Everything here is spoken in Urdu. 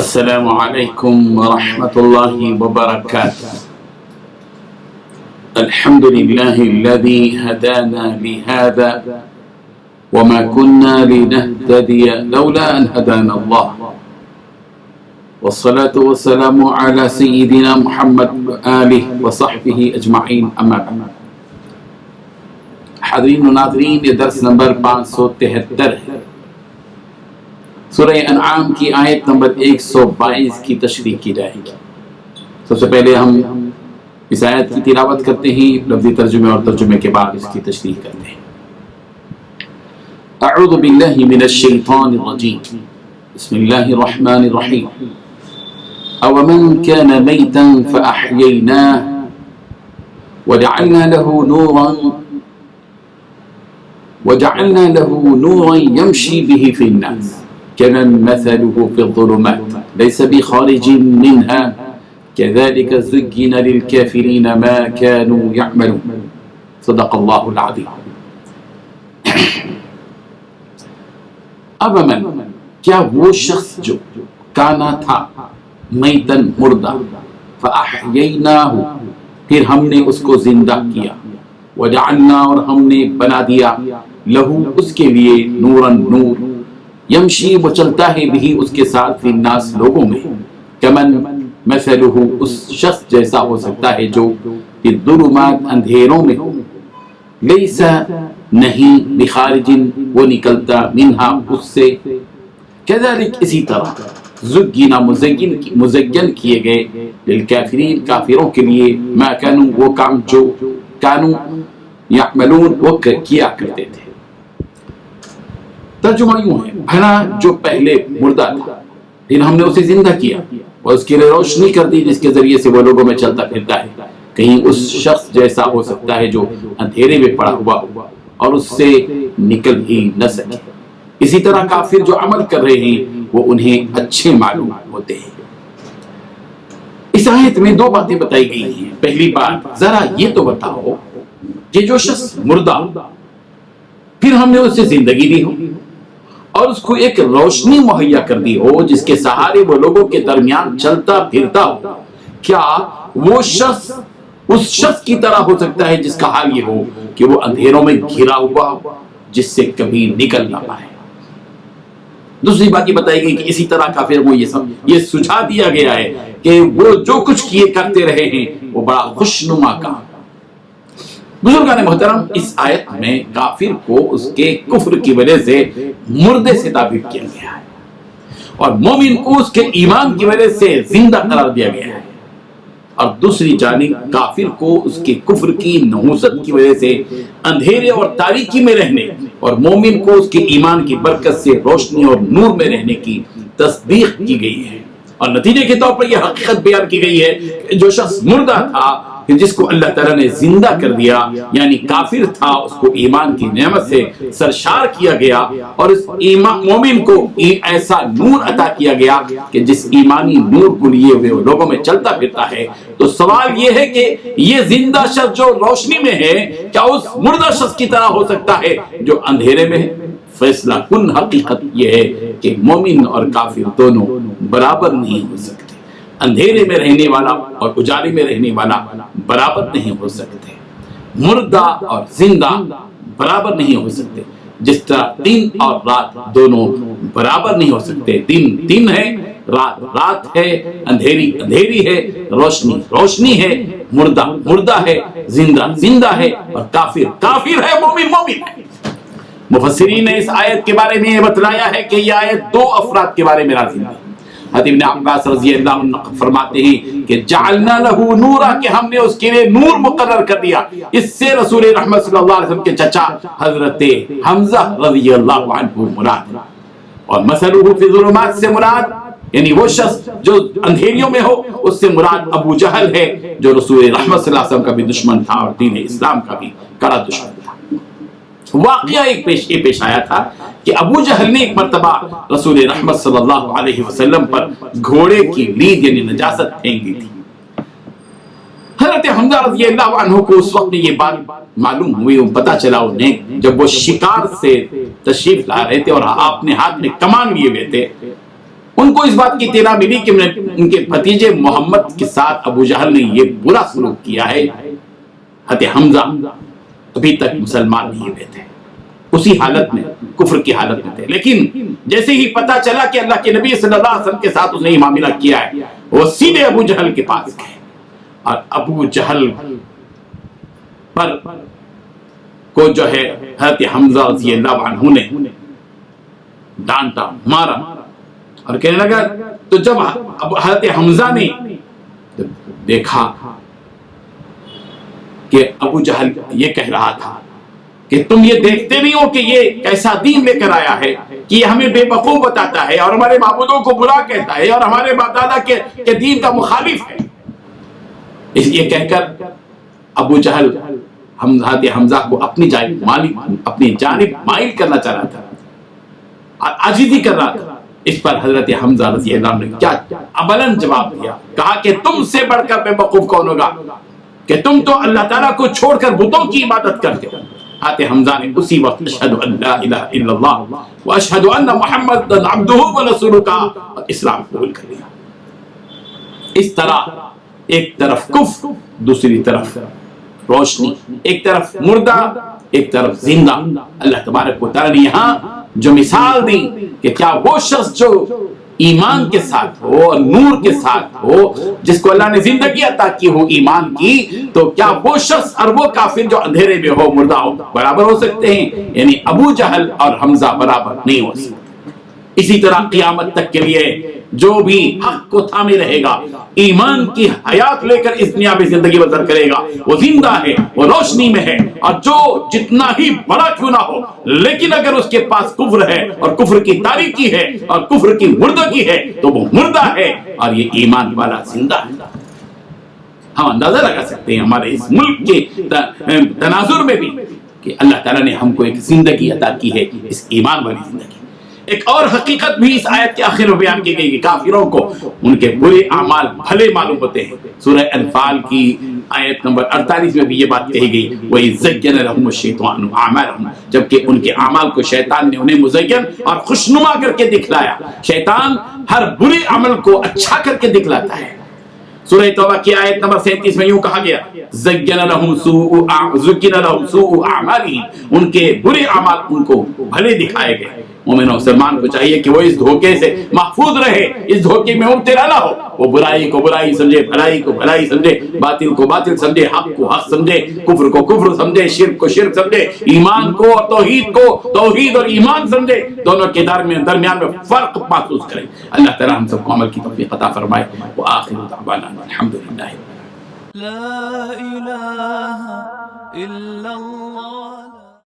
السلام علیکم ورحمۃ اللہ وبرکاتہ۔ الحمد للہ الذی ہدانا لہذا وما كنا لنهتدی لولا ان ہدانا اللہ، والصلاة والسلام علی سیدنا محمد وآلہ وصحبہ اجمعین، اما بعد۔ حاضرین و ناظرین، یہ درس نمبر 573 ہے۔ سورہ انعام کی آیت نمبر 122 کی تشریح کی جائے گی۔ سب سے پہلے ہم اس آیت کی تلاوت کرتے ہیں، لفظی ترجمے اور ترجمے کے بعد اس کی تشریح کرتے ہیں۔ اعوذ باللہ من الشیطان الرجیم، بسم اللہ الرحمن الرحیم۔ اومن كان میتا فاحییناہ وجعلنا له نورا يمشي به في الناس كمن مثله في الظلمات ليس بخارج منها كذلك زين للكافرين ما كانوا يعملون۔ صدق اللہ العظیم۔ اب کیا وہ شخص جو کانا تھا میتن مردہ، فاحییناہ پھر ہم نے اس کو زندہ کیا، وجعلنا اور ہم نے بنا دیا، لہو اس کے لیے، نورن نور، یمشی وہ چلتا ہے بھی اس کے ساتھ، فی الناس لوگوں میں، کمن مثلہ اس شخص جیسا ہو سکتا ہے جو الظلمات اندھیروں میں ہو، لیس نہیں، بخارج وہ نکلتا، منہا اس سے، کذالک اسی طرح، زگینا مزین کیے گئے، للکافرین کافروں کے لیے، ما کانوا وہ کام جو کانوا یعملون وہ کیا کرتے تھے۔ ترجمہ یوں ہے، بھلا جو پہلے مردہ تھا پھر ہم نے اسے زندہ کیا اور اس کے لیے روشنی کر دی جس کے ذریعے سے وہ لوگوں میں چلتا پھرتا ہے، کہیں اس شخص جیسا ہو سکتا ہے جو اندھیرے میں پڑا ہوا اور اس سے نکل ہی نہ سکے۔ اسی طرح کافر جو عمل کر رہے ہیں وہ انہیں اچھے معلوم ہوتے ہیں۔ اس آیت میں دو باتیں بتائی گئی ہیں۔ پہلی بات، ذرا یہ تو بتاؤ کہ جو شخص مردہ پھر ہم نے اسے زندگی دی ہو اور اس کو ایک روشنی مہیا کر دی ہو جس کے سہارے وہ لوگوں کے درمیان چلتا پھرتا ہو، کیا وہ شخص اس شخص کی طرح ہو سکتا ہے جس کا حال یہ ہو کہ وہ اندھیروں میں گھرا ہوا ہو جس سے کبھی نکل نہ پائے؟ دوسری بات یہ بتائی گئی کہ اسی طرح کافر کو یہ سجھا دیا گیا ہے کہ وہ جو کچھ کیے کرتے رہے ہیں وہ بڑا خوشنما کام۔ بزرگان محترم، اس آیت میں کافر کو اس کے کفر کی وجہ سے مردے سے تعبیر کیا گیا ہے اور مومن کو اس کے ایمان کی وجہ سے زندہ قرار دیا گیا ہے، اور دوسری جانب کافر کو اس کے کفر کی نحوست کی وجہ سے اندھیرے اور تاریکی میں رہنے اور مومن کو اس کے ایمان کی برکت سے روشنی اور نور میں رہنے کی تصدیق کی گئی ہے۔ اور نتیجے کے طور پر یہ حقیقت بیان کی گئی ہے کہ جو شخص مردہ تھا جس کو اللہ تعالیٰ نے زندہ کر دیا، یعنی کافر تھا، اس کو ایمان کی نعمت سے سرشار کیا گیا اور اس مومن کو ایسا نور عطا کیا گیا کہ جس ایمانی نور کو لیے ہوئے وہ لوگوں میں چلتا پھرتا ہے۔ تو سوال یہ ہے کہ یہ زندہ شخص جو روشنی میں ہے کیا اس مردہ شخص کی طرح ہو سکتا ہے جو اندھیرے میں ہے؟ فیصلہ کن حقیقت یہ ہے کہ مومن اور کافر دونوں برابر نہیں ہو سکتے، اندھیرے میں رہنے والا اور اجالے میں رہنے والا برابر نہیں ہو سکتے، مردہ اور زندہ برابر نہیں ہو سکتے، جس طرح دن اور رات دونوں برابر نہیں ہو سکتے۔ دن دن ہے، رات رات ہے، اندھیری اندھیری ہے، روشنی روشنی ہے، مردہ مردہ ہے، زندہ زندہ ہے، اور کافر کافر ہے، مومن مومن ہے۔ مفسرین نے اس آیت کے بارے میں یہ بتلایا ہے کہ یہ آیت دو افراد کے بارے میں نازل ہے۔ حضرت ابن عباس رضی اللہ عنہ فرماتے ہیں کہ جعلنا له نورا، کہ ہم نے اس کے لیے نور مقرر کر دیا۔ اس سے رسول رحمت صلی اللہ علیہ وسلم کے چچا حضرت حمزہ رضی اللہ عنہ مراد، اور مثلہ فی الظلمات سے مراد یعنی وہ شخص جو اندھیریوں میں ہو، اس سے مراد ابو جہل ہے جو رسول رحمت صلی اللہ علیہ وسلم کا بھی دشمن تھا اور دین اسلام کا بھی کڑا دشمن تھا۔ واقعہ ایک پیش آیا تھا کہ ابو جہل نے ایک مرتبہ رسول رحمت صلی اللہ علیہ وسلم پر گھوڑے کی لید یعنی نجاست پھینک دی تھی۔ حضرت حمزہ رضی اللہ عنہ کو اس وقت یہ بات معلوم ہوئی، پتا چلا انہیں، جب وہ شکار سے تشریف لا رہے تھے اور اپنے ہاتھ میں کمان لیے ہوئے تھے، ان کو اس بات کی اطلاع ملی کہ ان کے بھتیجے محمد کے ساتھ ابو جہل نے یہ برا سلوک کیا ہے. حضرت حمزہ ابھی تک مسلمان نہیں ہوئے تھے، اسی حالت میں، کفر کی حالت میں تھے. لیکن جیسے ہی پتا چلا کہ اللہ کے نبی صلی اللہ علیہ وسلم کے ساتھ اس نے یہ معاملہ کیا ہے، وہ سیدھے ابو جہل کے پاس گئے اور ابو جہل پر کو جو ہے حضرت حمزہ رضی اللہ عنہ نے ڈانٹا، مارا اور کہنے لگا. تو جب حضرت حمزہ نے دیکھا کہ ابو جہل یہ کہہ رہا تھا کہ تم یہ دیکھتے نہیں ہو کہ یہ کیسا دین لے کر آیا ہے کہ یہ ہمیں بے وقوف بتاتا ہے اور ہمارے معبودوں کو برا کہتا ہے اور ہمارے باپ دادا کے دین کا مخالف ہے. اس لیے کہہ کر ابو جہل حضرت حمزہ کو اپنی جانب مائل کرنا چاہ رہا تھا، عاجزی کر رہا تھا. اس پر حضرت حمزہ رضی اللہ عنہ نے کیا ابلن جواب دیا، کہا کہ تم سے بڑھ کر بے وقوف کون ہوگا کہ تم تو اللہ تعالیٰ کو چھوڑ کر بتوں کی عبادت کرتے ہو. حضرت حمزہ نے اسی وقت اشہد ان لا الہ الا اللہ واشہد ان محمد عبدہ ورسولہ کا اسلام قبول کر لیا. اس طرح ایک طرف کفر، دوسری طرف روشنی، ایک طرف مردہ، ایک طرف زندہ. اللہ تبارک و تعالیٰ نے یہاں جو مثال دی کہ کیا وہ شخص جو ایمان کے ساتھ ہو اور نور کے ساتھ ہو، جس کو اللہ نے زندگی عطا کی ہو ایمان کی، تو کیا وہ شخص اور وہ کافر جو اندھیرے میں ہو، مردہ ہو، برابر ہو سکتے ہیں؟ یعنی ابو جہل اور حمزہ برابر نہیں ہو سکتے. اسی طرح قیامت تک کے لیے جو بھی حق کو تھامے رہے گا، ایمان کی حیات لے کر اس دنیا میں زندگی بسر کرے گا، وہ زندہ ہے، وہ روشنی میں ہے. اور جو جتنا ہی بڑا کیوں نہ ہو، لیکن اگر اس کے پاس کفر ہے اور کفر کی تاریکی ہے اور کفر کی مردگی ہے تو وہ مردہ ہے اور یہ ایمان والا زندہ ہے. ہم اندازہ لگا سکتے ہیں ہمارے اس ملک کے تناظر میں بھی کہ اللہ تعالیٰ نے ہم کو ایک زندگی عطا کی ہے، اس ایمان والی زندگی. ایک اور حقیقت بھی اس آیت کے آخر میں بیان کی گئی کہ کافروں کو ان کے برے اعمال بھلے معلوم ہوتے ہیں. سورہ انفال کی آیت نمبر 48 میں بھی یہ بات کہی گئی، وَإِذْ زَيَّنَ لَهُمُ الشَّيْطَانُ أَعْمَالَهُمْ، جبکہ ان کے اعمال کو شیطان نے انہیں مزین اور خوشنما کر کے دکھلایا. شیطان ہر برے عمل کو اچھا کر کے دکھلاتا ہے. سورہ توبہ کی آیت نمبر 37 میں یوں کہا گیا، زَيَّنَ لَهُمْ سُوءُ أَعْمَالِهِمْ، ان کے برے اعمال ان کو بھلے دکھائے گئے. مومن و مسلمان کو چاہیے کہ وہ اس دھوکے سے محفوظ رہے، اس دھوکے میں مبتلا نہ ہو. وہ برائی کو برائی سمجھے، بھلائی کو بھلائی سمجھے، باطل کو باطل سمجھے، حق کو حق سمجھے، کفر کو کفر سمجھے، شرک کو شرک سمجھے، ایمان کو اور توحید کو توحید اور ایمان سمجھے. دونوں کے درمیان میں فرق محسوس کریں. اللہ تعالی ہم سب کو عمل کی توفیق عطا فرمائے. وآخر دعوانا الحمدللہ. لا الہ الا اللہ